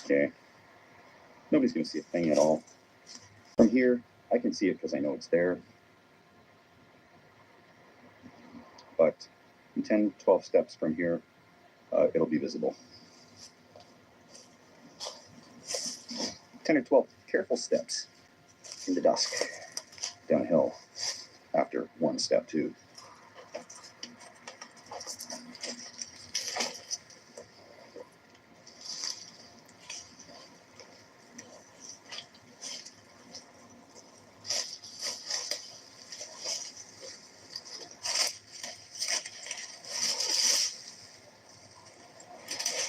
Okay. Nobody's going to see a thing at all. From here, I can see it because I know it's there. But in 10, 12 steps from here, it'll be visible. 10 or 12 careful steps in the dusk, downhill, after one step, two.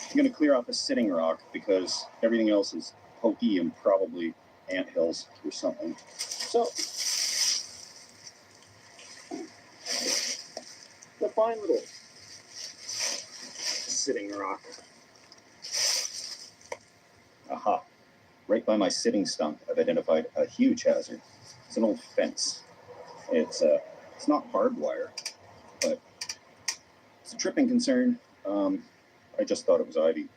I'm going to clear off a sitting rock because everything else is pokey and probably anthills or something. So, a fine little sitting rock. Aha. Right by my sitting stump, I've identified a huge hazard. It's an old fence. It's not hardwire, but it's a tripping concern. I just thought it was ivy.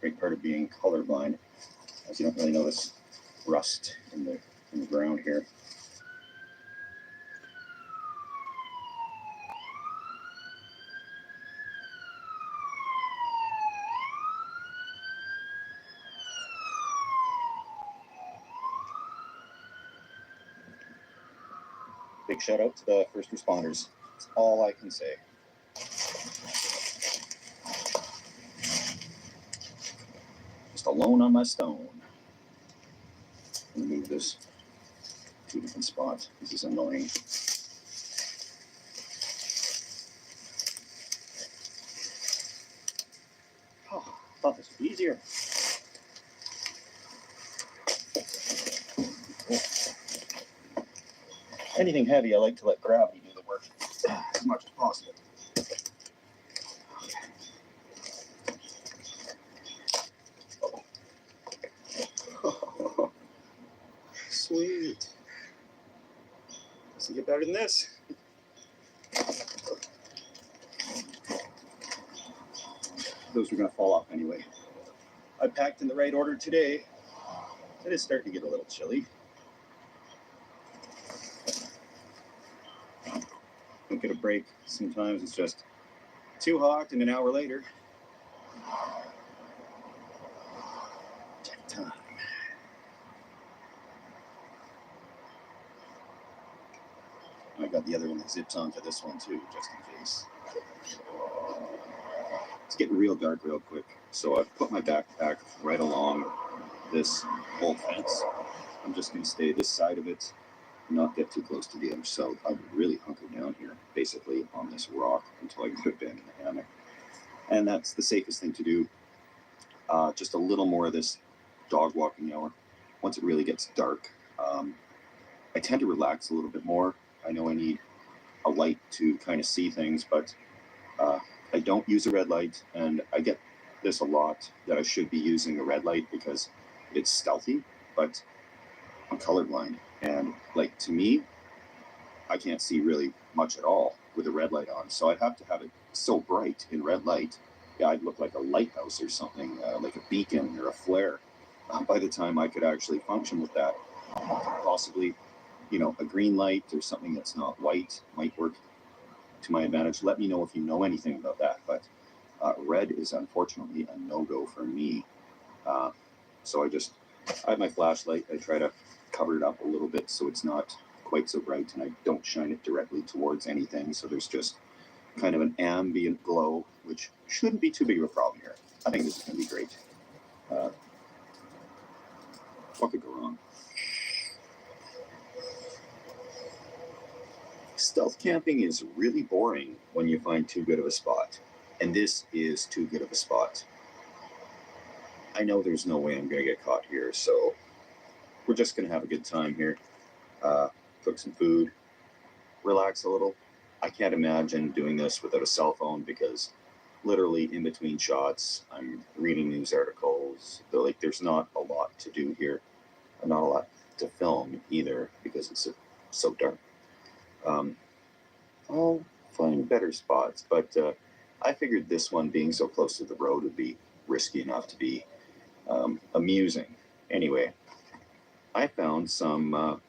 Great part of being colorblind, as you don't really notice rust in the ground here. Big shout out to the first responders. That's all I can say. Just alone on my stone. I'm gonna move this to a different spot. This is annoying. Oh, I thought this would be easier. Anything heavy, I like to let gravity do the work as much as possible. Sweet. Doesn't get better than this. Those were going to fall off anyway. I packed in the right order today. It is starting to get a little chilly. Don't get a break. Sometimes it's just too hot, and an hour later, check time. I got the other one that zips onto this one too, just in case. It's getting real dark real quick, so I've put my backpack right along this whole fence. I'm just going to stay this side of it, not get too close to the other side. I would really hunker down here, basically on this rock, until I go to bed in the hammock. And that's the safest thing to do. Just a little more of this dog walking hour. Once it really gets dark, I tend to relax a little bit more. I know I need a light to kind of see things, but I don't use a red light, and I get this a lot, that I should be using a red light because it's stealthy, but I'm colorblind. And like, to me, I can't see really much at all with a red light on. So I'd have to have it so bright in red light. Yeah, I'd look like a lighthouse or something, like a beacon or a flare. By the time I could actually function with that, possibly, a green light or something that's not white might work to my advantage. Let me know if you know anything about that. But red is unfortunately a no-go for me. So I have my flashlight. I try to cover it up a little bit so it's not quite so bright, and I don't shine it directly towards anything. So there's just kind of an ambient glow, which shouldn't be too big of a problem here. I think this is going to be great. What could go wrong? Stealth camping is really boring when you find too good of a spot. And this is too good of a spot. I know there's no way I'm going to get caught here, so we're just going to have a good time here. Cook some food, relax a little. I can't imagine doing this without a cell phone because literally in between shots, I'm reading news articles. There's not a lot to do here. Not a lot to film either because it's so dark. I'll find better spots, but I figured this one being so close to the road would be risky enough to be amusing. Anyway, I found some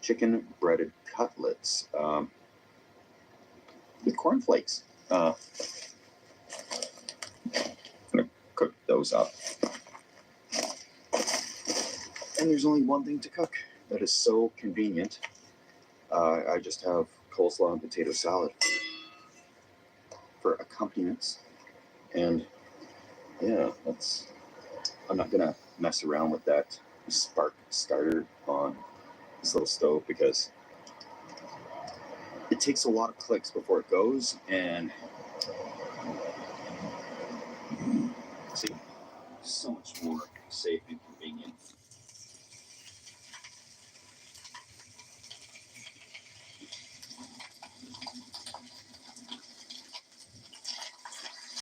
chicken breaded cutlets with cornflakes. I'm gonna cook those up. And there's only one thing to cook that is so convenient. I just have coleslaw and potato salad for accompaniments. And yeah, I'm not gonna mess around with that spark starter on this little stove because it takes a lot of clicks before it goes, and see, so much more safe and